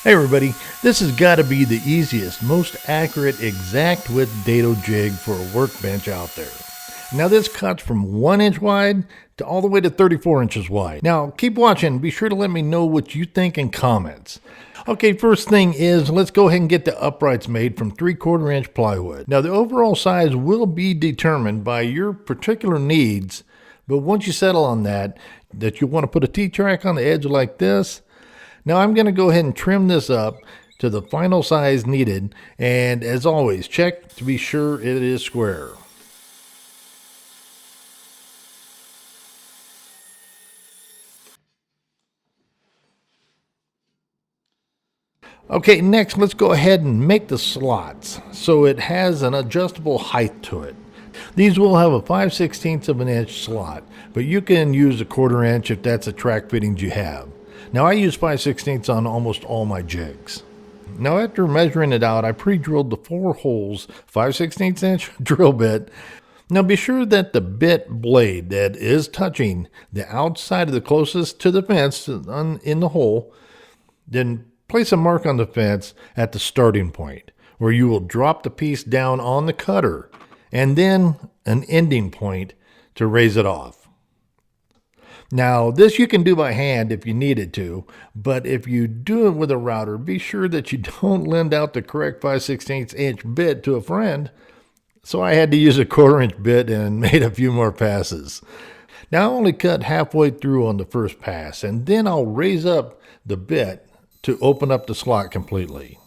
Hey everybody, this has got to be the easiest, most accurate exact width dado jig for a workbench out there. Now this cuts from 1 inch wide to all the way to 34 inches wide. Now keep watching, be sure to let me know what you think in comments. Okay, first thing is let's go ahead and get the uprights made from 3/4 inch plywood. Now the overall size will be determined by your particular needs, but once you settle on that you want to put a T-track on the edge like this. Now I'm going to go ahead and trim this up to the final size needed, and as always, check to be sure it is square. Okay, next let's go ahead and make the slots so it has an adjustable height to it. These will have a 5/16 of an inch slot, but you can use a 1/4 inch if that's the track fittings you have. Now I use 5/16 on almost all my jigs. Now after measuring it out, I pre-drilled the 4 holes, 5/16 inch drill bit. Now be sure that the bit blade that is touching the outside of the closest to the fence in the hole, then place a mark on the fence at the starting point where you will drop the piece down on the cutter and then an ending point to raise it off. Now, this you can do by hand if you needed to, but if you do it with a router, be sure that you don't lend out the correct 5/16 inch bit to a friend. So I had to use a 1/4 inch bit and made a few more passes. Now I only cut halfway through on the first pass, and then I'll raise up the bit to open up the slot completely.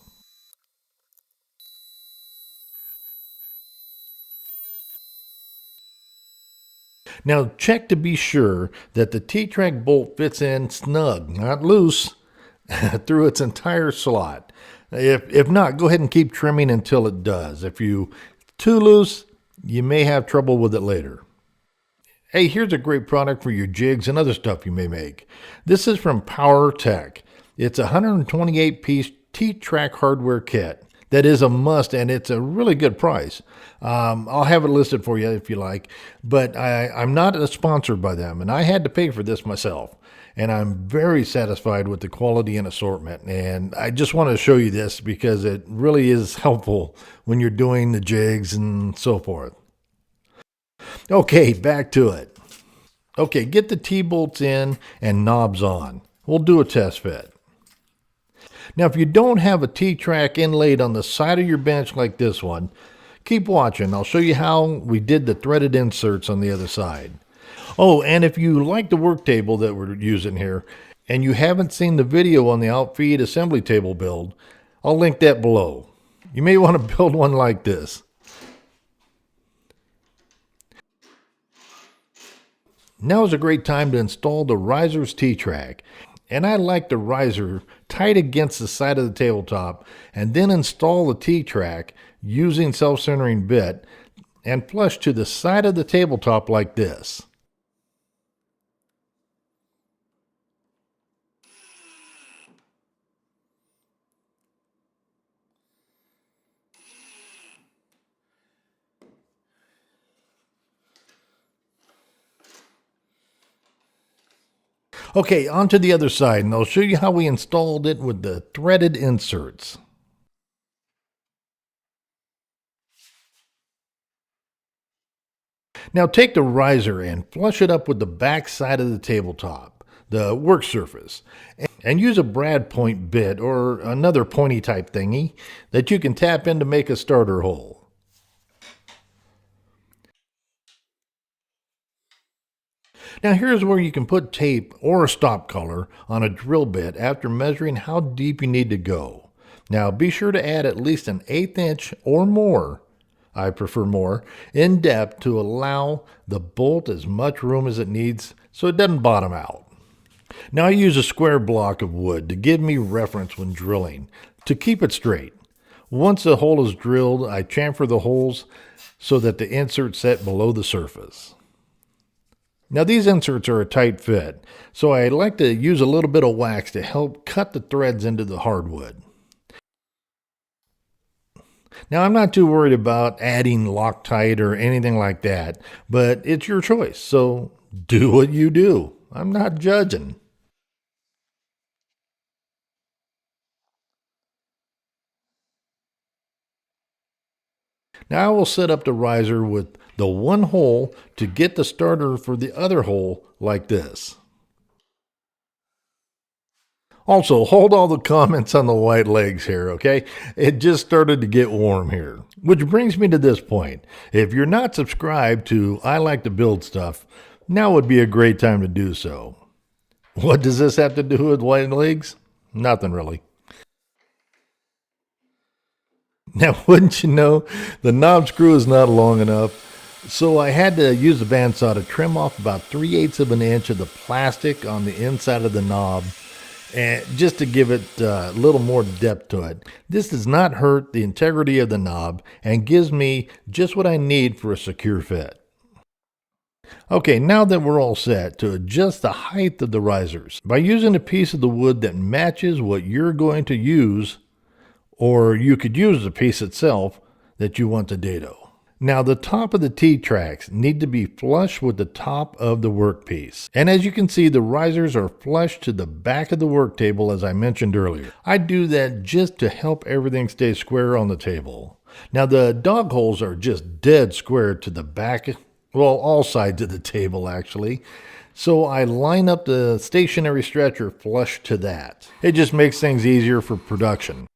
Now check to be sure that the T-track bolt fits in snug, not loose, through its entire slot. If not, go ahead and keep trimming until it does. If you too loose, you may have trouble with it later. Hey, here's a great product for your jigs and other stuff you may make. This is from Power Tech. It's a 128-piece T-track hardware kit. That is a must, and it's a really good price. I'll have it listed for you if you like, but I'm not a sponsor by them, and I had to pay for this myself. And I'm very satisfied with the quality and assortment. And I just want to show you this because it really is helpful when you're doing the jigs and so forth. Okay, back to it. Okay, get the T-bolts in and knobs on. We'll do a test fit. Now, if you don't have a T-track inlaid on the side of your bench like this one, keep watching. I'll show you how we did the threaded inserts on the other side. Oh, and if you like the work table that we're using here, and you haven't seen the video on the outfeed assembly table build, I'll link that below. You may want to build one like this. Now is a great time to install the riser's T-track. And I like the riser tight against the side of the tabletop and then install the T-track using self-centering bit and flush to the side of the tabletop like this. Okay, on to the other side, and I'll show you how we installed it with the threaded inserts. Now take the riser and flush it up with the back side of the tabletop, the work surface, and use a brad point bit or another pointy type thingy that you can tap in to make a starter hole. Now here's where you can put tape or a stop collar on a drill bit after measuring how deep you need to go. Now be sure to add at least an 1/8 inch or more, I prefer more, in depth to allow the bolt as much room as it needs so it doesn't bottom out. Now I use a square block of wood to give me reference when drilling, to keep it straight. Once the hole is drilled, I chamfer the holes so that the insert set below the surface. Now these inserts are a tight fit, so I like to use a little bit of wax to help cut the threads into the hardwood. Now I'm not too worried about adding Loctite or anything like that, but it's your choice, so do what you do. I'm not judging. Now I will set up the riser with the one hole to get the starter for the other hole like this. Also, hold all the comments on the white legs here, okay? It just started to get warm here. Which brings me to this point. If you're not subscribed to I Like to Build Stuff, now would be a great time to do so. What does this have to do with white legs? Nothing really. Now, wouldn't you know, the knob screw is not long enough, so I had to use the bandsaw to trim off about 3/8 of an inch of the plastic on the inside of the knob, and just to give it a little more depth to it. This does not hurt the integrity of the knob and gives me just what I need for a secure fit. Okay, now that we're all set to adjust the height of the risers by using a piece of the wood that matches what you're going to use, or you could use the piece itself that you want to dado. Now the top of the T-tracks need to be flush with the top of the workpiece. And as you can see, the risers are flush to the back of the work table as I mentioned earlier. I do that just to help everything stay square on the table. Now the dog holes are just dead square to the back, well, all sides of the table actually. So I line up the stationary stretcher flush to that. It just makes things easier for production.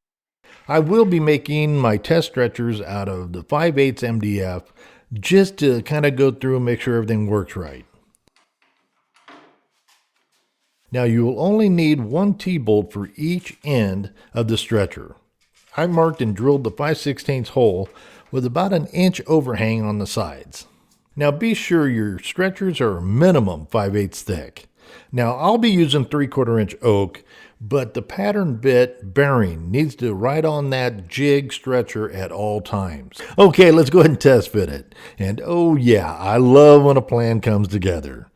I will be making my test stretchers out of the 5/8 MDF just to kind of go through and make sure everything works right. Now you will only need one T-bolt for each end of the stretcher. I marked and drilled the 5/16 hole with about an inch overhang on the sides. Now be sure your stretchers are minimum 5/8 thick. Now I'll be using 3/4 inch oak, but the pattern bit bearing needs to ride on that jig stretcher at all times. Okay, let's go ahead and test fit it. And oh yeah, I love when a plan comes together.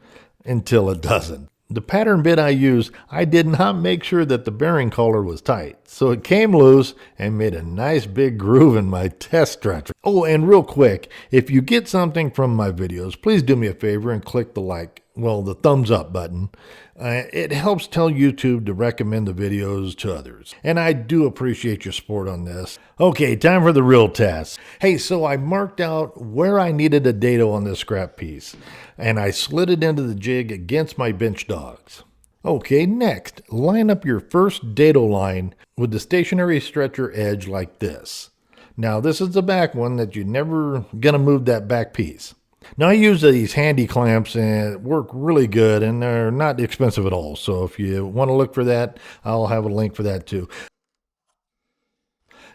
Until it doesn't. The pattern bit I used, I did not make sure that the bearing collar was tight. So it came loose and made a nice big groove in my test stretcher. Oh, and real quick, if you get something from my videos, please do me a favor and click the thumbs up button. It helps tell YouTube to recommend the videos to others. And I do appreciate your support on this. Okay, time for the real test. Hey, so I marked out where I needed a dado on this scrap piece, and I slid it into the jig against my bench dogs. Okay, next, line up your first dado line with the stationary stretcher edge like this. Now, this is the back one that you're never gonna move that back piece. Now I use these handy clamps and work really good, and they're not expensive at all. So if you want to look for that, I'll have a link for that too.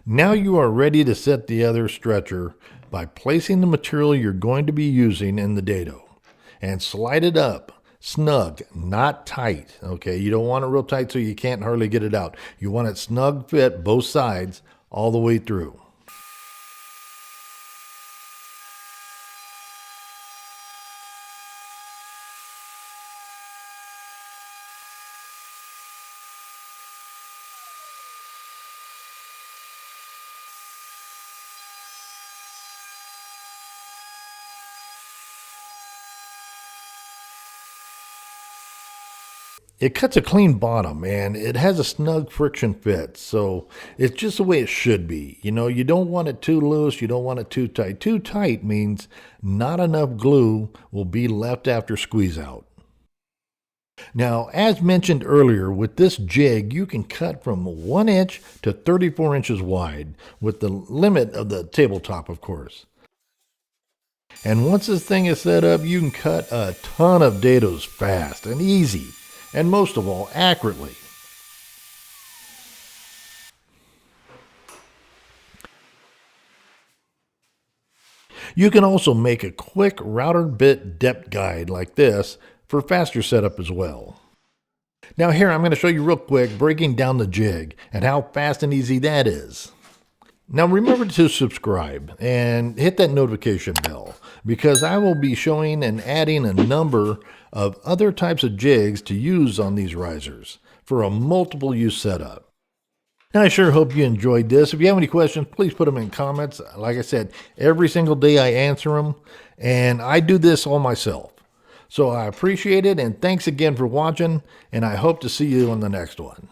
Now you are ready to set the other stretcher by placing the material you're going to be using in the dado and slide it up snug, not tight. Okay, you don't want it real tight so you can't hardly get it out. You want it snug fit both sides all the way through. It cuts a clean bottom and it has a snug friction fit, so it's just the way it should be. You know, you don't want it too loose, you don't want it too tight. Too tight means not enough glue will be left after squeeze out. Now, as mentioned earlier, with this jig, you can cut from 1 inch to 34 inches wide, with the limit of the tabletop, of course. And once this thing is set up, you can cut a ton of dados fast and easy. And most of all, accurately. You can also make a quick router bit depth guide like this for faster setup as well. Now here I'm going to show you real quick breaking down the jig and how fast and easy that is. Now remember to subscribe and hit that notification bell because I will be showing and adding a number of other types of jigs to use on these risers for a multiple use setup. Now I sure hope you enjoyed this. If you have any questions, please put them in comments. Like I said, every single day I answer them, and I do this all myself. So I appreciate it, and thanks again for watching, and I hope to see you on the next one.